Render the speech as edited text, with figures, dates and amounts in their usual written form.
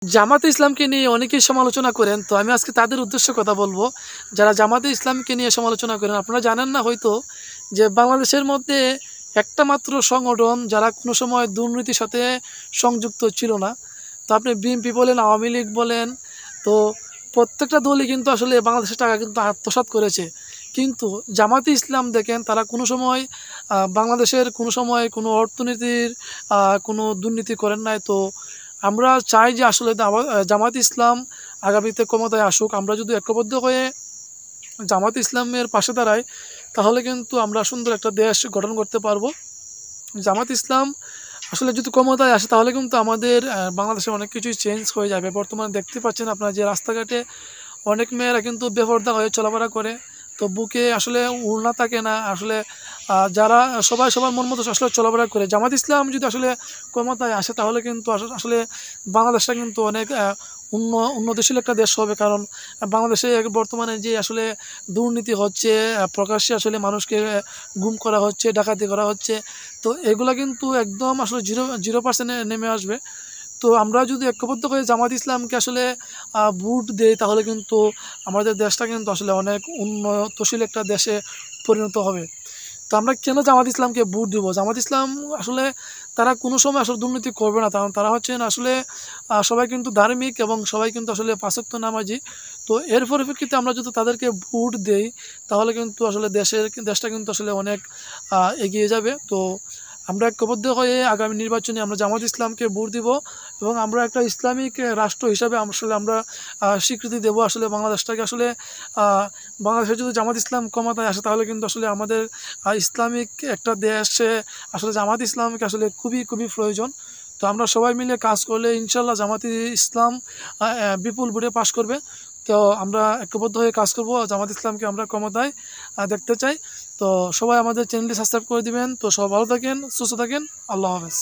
জামাতে ইসলামকে নিয়ে অনেকেই সমালোচনা করেন, তো আমি আজকে তাদের উদ্দেশ্যে কথা বলবো যারা জামাতে ইসলামকে নিয়ে সমালোচনা করেন। আপনারা জানেন না হয়তো যে বাংলাদেশের মধ্যে একটা মাত্র সংগঠন যারা কোনো সময় দুর্নীতির সাথে সংযুক্ত ছিল না। তো আপনি বিএনপি বলেন, আওয়ামী লীগ বলেন, তো প্রত্যেকটা দলই কিন্তু আসলে বাংলাদেশের টাকা কিন্তু আত্মসাৎ করেছে। কিন্তু জামাতে ইসলাম দেখেন তারা কোনো সময় বাংলাদেশের কোনো সময় কোনো অর্থনীতির কোনো দুর্নীতি করেন নাই। তো আমরা চাই যে আসলে জামাত ইসলাম আগামীতে ক্ষমতায় আসুক। আমরা যদি ঐক্যবদ্ধ হয়ে জামাত ইসলামের পাশে দাঁড়াই তাহলে কিন্তু আমরা সুন্দর একটা দেশ গঠন করতে পারবো। জামাত ইসলাম আসলে যদি ক্ষমতায় আসে তাহলে কিন্তু আমাদের বাংলাদেশে অনেক কিছুই চেঞ্জ হয়ে যাবে। বর্তমানে দেখতে পাচ্ছেন আপনারা যে রাস্তাঘাটে অনেক মেয়েরা কিন্তু বেপরদা হয়ে চলাফেরা করে, তো বুকে আসলে ওড়না থাকে না। আসলে যারা সবাই সবার মন মতো আসলে চলাফেরা করে। জামাত ইসলাম যদি আসলে ক্ষমতায় আসে তাহলে কিন্তু আসলে বাংলাদেশটা কিন্তু অনেক উন্নতিশীল একটা দেশ হবে। কারণ বাংলাদেশে বর্তমানে যে আসলে দুর্নীতি হচ্ছে, প্রকাশ্যে আসলে মানুষকে গুম করা হচ্ছে, ডাকাতি করা হচ্ছে, তো এগুলা কিন্তু একদম আসলে 0% নেমে আসবে। তো আমরা যদি ঐক্যবদ্ধ হয়ে জামাত ইসলামকে আসলে ভোট দেই তাহলে কিন্তু আমাদের দেশটা কিন্তু আসলে অনেক উন্নতশীল একটা দেশে পরিণত হবে। তো আমরা কেন জামাত ইসলামকে ভোট দিব? জামাত ইসলাম আসলে তারা কোনো সময় আসলে দুর্নীতি করবে না, কারণ তারা হচ্ছেন আসলে সবাই কিন্তু ধার্মিক এবং সবাই কিন্তু আসলে পাঁচ ওয়াক্ত নামাজি। তো এর পরিপ্রেক্ষিতে আমরা যদি তাদেরকে ভোট দেই তাহলে কিন্তু আসলে দেশটা কিন্তু আসলে অনেক এগিয়ে যাবে। তো আমরা ঐক্যবদ্ধ হয়ে আগামী নির্বাচনে আমরা জামাত ইসলামকে ভোট দিব এবং আমরা একটা ইসলামিক রাষ্ট্র হিসাবে আসলে আমরা স্বীকৃতি দেব। আসলে বাংলাদেশটাকে আসলে বাংলাদেশে যদি জামাত ইসলাম ক্ষমতায় আসে তাহলে কিন্তু আসলে আমাদের ইসলামিক একটা দেশে আসলে জামাত ইসলামকে আসলে খুবই খুবই প্রয়োজন। তো আমরা সবাই মিলে কাজ করলে ইনশাল্লাহ জামাতে ইসলাম বিপুল ভোটে পাশ করবে। তো আমরা ঐক্যবদ্ধ হয়ে কাজ করব, জামাত ইসলামকে আমরা ক্ষমতায় দেখতে চাই। তো সবাই আমাদের চ্যানেলটি সাবস্ক্রাইব করে দিবেন। তো সবাই ভালো থাকেন, সুস্থ থাকেন। আল্লাহ হাফেজ।